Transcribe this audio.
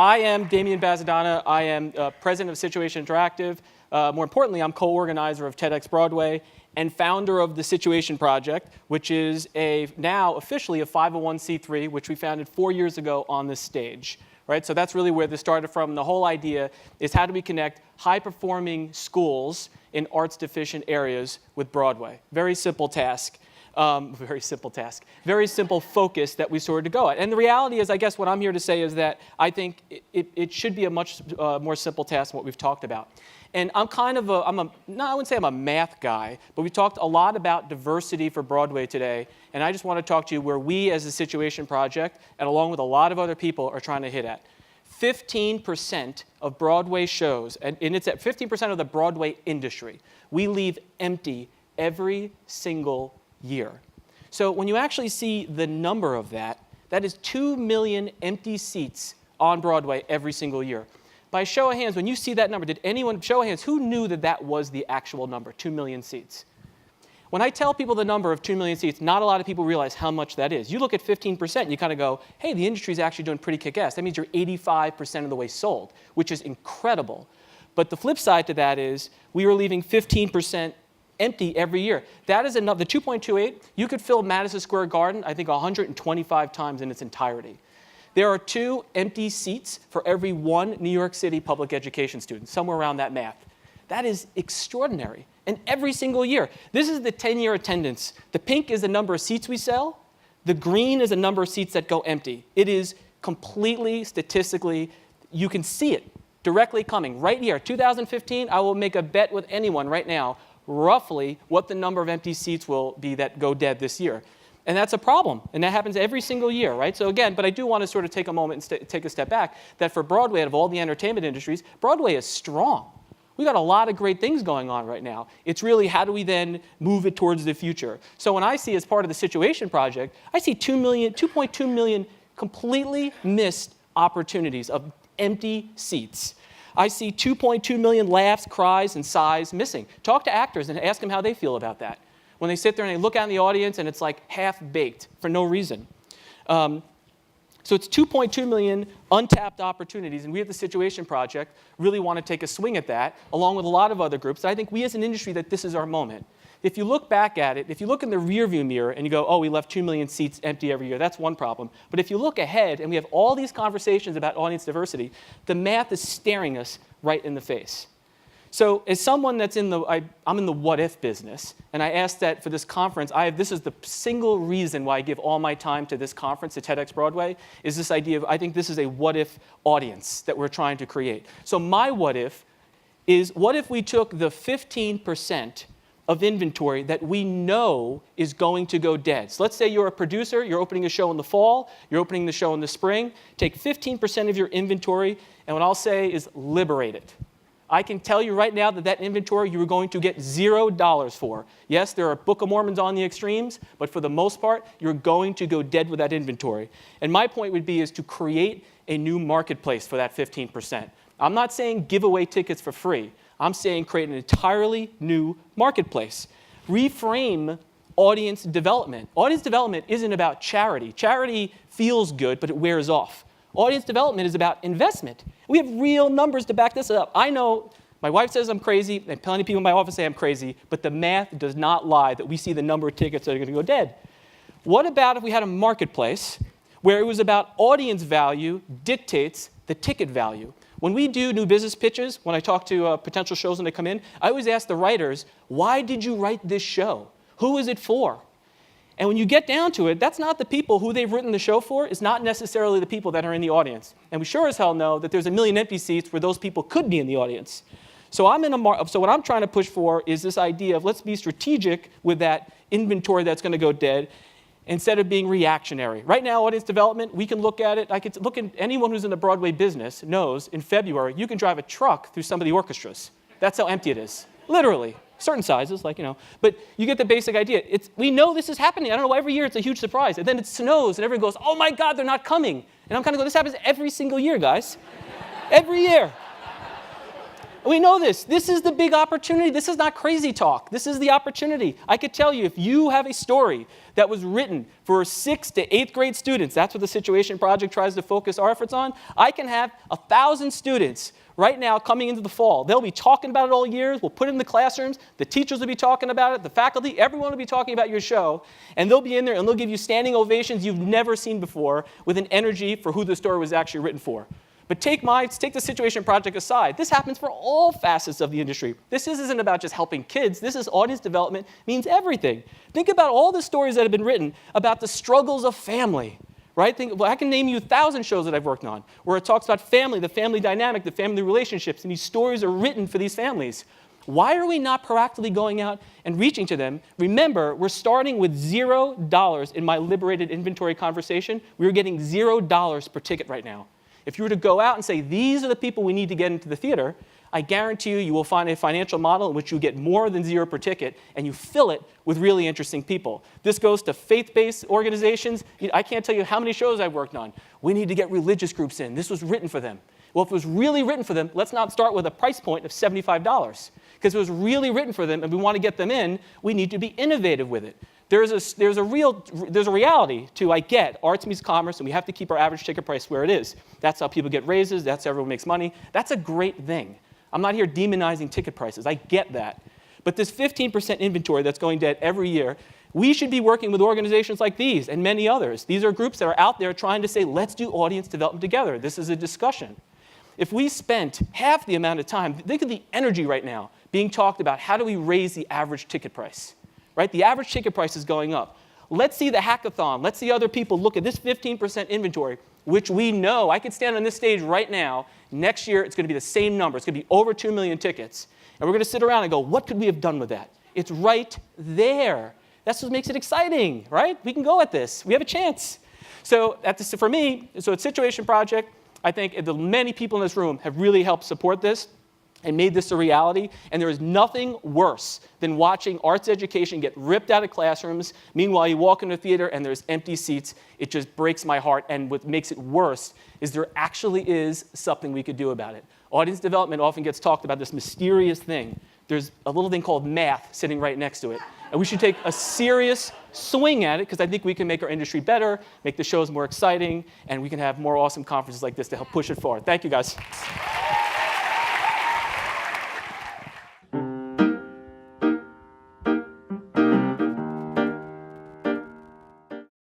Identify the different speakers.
Speaker 1: I am Damian Bazadona. I am president of Situation Interactive. More importantly, I'm co-organizer of TEDxBroadway and founder of the Situation Project, which is now officially a 501c3, which we founded 4 years ago on this stage. Right? So that's really where this started from. The whole idea is how do we connect high-performing schools in arts-deficient areas with Broadway. Very simple task. Very simple focus that we started to go at. And the reality is, I guess what I'm here to say is that I think it should be a much more simple task than what we've talked about. And I'm kind of I wouldn't say I'm a math guy, but we talked a lot about diversity for Broadway today. And I just want to talk to you where we as a Situation Project, and along with a lot of other people, are trying to hit at. 15% of Broadway shows, and it's at 15% of the Broadway industry, we leave empty every single year. So when you actually see the number of that, that is 2 million empty seats on Broadway every single year. By show of hands, when you see that number, did anyone, show of hands, who knew that that was the actual number, 2 million seats? When I tell people the number of 2 million seats, not a lot of people realize how much that is. You look at 15% and you kind of go, hey, the industry's actually doing pretty kick-ass. That means you're 85% of the way sold, which is incredible. But the flip side to that is we are leaving 15% empty every year. That is enough. The 2.28, you could fill Madison Square Garden, I think, 125 times in its entirety. There are 2 empty seats for every 1 New York City public education student, somewhere around that math. That is extraordinary. And every single year. This is the 10-year attendance. The pink is the number of seats we sell. The green is the number of seats that go empty. It is completely, statistically, you can see it directly coming. Right here, 2015, I will make a bet with anyone right now, roughly what the number of empty seats will be that go dead this year. And that's a problem. And that happens every single year, right? So again, but I do want to sort of take a moment and take a step back, that for Broadway, out of all the entertainment industries, Broadway is strong. We've got a lot of great things going on right now. It's really how do we then move it towards the future. So when I see as part of the Situation Project, I see 2.2 million completely missed opportunities of empty seats. I see 2.2 million laughs, cries, and sighs missing. Talk to actors and ask them how they feel about that. When they sit there and they look out in the audience and it's like half-baked for no reason. So it's 2.2 million untapped opportunities, and we at the Situation Project really want to take a swing at that, along with a lot of other groups. I think we as an industry that this is our moment. If you look back at it, if you look in the rearview mirror and you go, oh, we left 2 million seats empty every year, that's one problem. But if you look ahead and we have all these conversations about audience diversity, the math is staring us right in the face. So as someone that's I'm in the what-if business, and I asked that for this conference, this is the single reason why I give all my time to this conference, to TEDxBroadway, is this idea of, I think this is a what-if audience that we're trying to create. So my what-if is, what if we took the 15% of inventory that we know is going to go dead? So let's say you're a producer, you're opening a show in the fall, you're opening the show in the spring, take 15% of your inventory, and what I'll say is liberate it. I can tell you right now that that inventory you are going to get $0 for. Yes, there are Book of Mormons on the extremes, but for the most part, you're going to go dead with that inventory. And my point would be is to create a new marketplace for that 15%. I'm not saying give away tickets for free. I'm saying create an entirely new marketplace. Reframe audience development. Audience development isn't about charity. Charity feels good, but it wears off. Audience development is about investment. We have real numbers to back this up. I know my wife says I'm crazy, and plenty of people in my office say I'm crazy, but the math does not lie that we see the number of tickets that are going to go dead. What about if we had a marketplace where it was about audience value dictates the ticket value? When we do new business pitches, when I talk to potential shows when they come in, I always ask the writers, why did you write this show? Who is it for? And when you get down to it, that's not the people who they've written the show for. It's not necessarily the people that are in the audience. And we sure as hell know that there's 1 million empty seats where those people could be in the audience. So what I'm trying to push for is this idea of let's be strategic with that inventory that's going to go dead instead of being reactionary. Right now, audience development, we can look at it. I could look at anyone who's in the Broadway business knows in February, you can drive a truck through some of the orchestras. That's how empty it is, literally. Certain sizes, like, but you get the basic idea. We know this is happening. I don't know, every year it's a huge surprise. And then it snows and everyone goes, oh my God, they're not coming. And I'm kind of going, this happens every single year, guys. Every year. We know this. This is the big opportunity. This is not crazy talk. This is the opportunity. I could tell you, if you have a story that was written for 6th to 8th grade students, that's what the Situation Project tries to focus our efforts on, I can have 1,000 students right now coming into the fall. They'll be talking about it all year. We'll put it in the classrooms. The teachers will be talking about it. The faculty, everyone will be talking about your show. And they'll be in there and they'll give you standing ovations you've never seen before with an energy for who the story was actually written for. But take the Situation Project aside. This happens for all facets of the industry. This isn't about just helping kids. This is audience development, means everything. Think about all the stories that have been written about the struggles of family, right? I can name you 1,000 shows that I've worked on where it talks about family, the family dynamic, the family relationships, and these stories are written for these families. Why are we not proactively going out and reaching to them? Remember, we're starting with $0 in my liberated inventory conversation. We're getting $0 per ticket right now. If you were to go out and say, these are the people we need to get into the theater, I guarantee you will find a financial model in which you get more than $0 per ticket, and you fill it with really interesting people. This goes to faith-based organizations. I can't tell you how many shows I've worked on. We need to get religious groups in. This was written for them. Well, if it was really written for them, let's not start with a price point of $75. Because if it was really written for them and we want to get them in, we need to be innovative with it. There's a reality to, I get, arts meets commerce, and we have to keep our average ticket price where it is. That's how people get raises. That's how everyone makes money. That's a great thing. I'm not here demonizing ticket prices. I get that. But this 15% inventory that's going dead every year, we should be working with organizations like these and many others. These are groups that are out there trying to say, let's do audience development together. This is a discussion. If we spent half the amount of time, think of the energy right now being talked about, how do we raise the average ticket price? Right? The average ticket price is going up. Let's see the hackathon. Let's see other people look at this 15% inventory, which we know. I could stand on this stage right now. Next year, it's going to be the same number. It's going to be over 2 million tickets. And we're going to sit around and go, what could we have done with that? It's right there. That's what makes it exciting, right? We can go at this. We have a chance. So for me, it's Situation Project. I think the many people in this room have really helped support this and made this a reality. And there is nothing worse than watching arts education get ripped out of classrooms. Meanwhile, you walk into a theater and there's empty seats. It just breaks my heart. And what makes it worse is there actually is something we could do about it. Audience development often gets talked about this mysterious thing. There's a little thing called math sitting right next to it. And we should take a serious swing at it, because I think we can make our industry better, make the shows more exciting, and we can have more awesome conferences like this to help push it forward. Thank you, guys.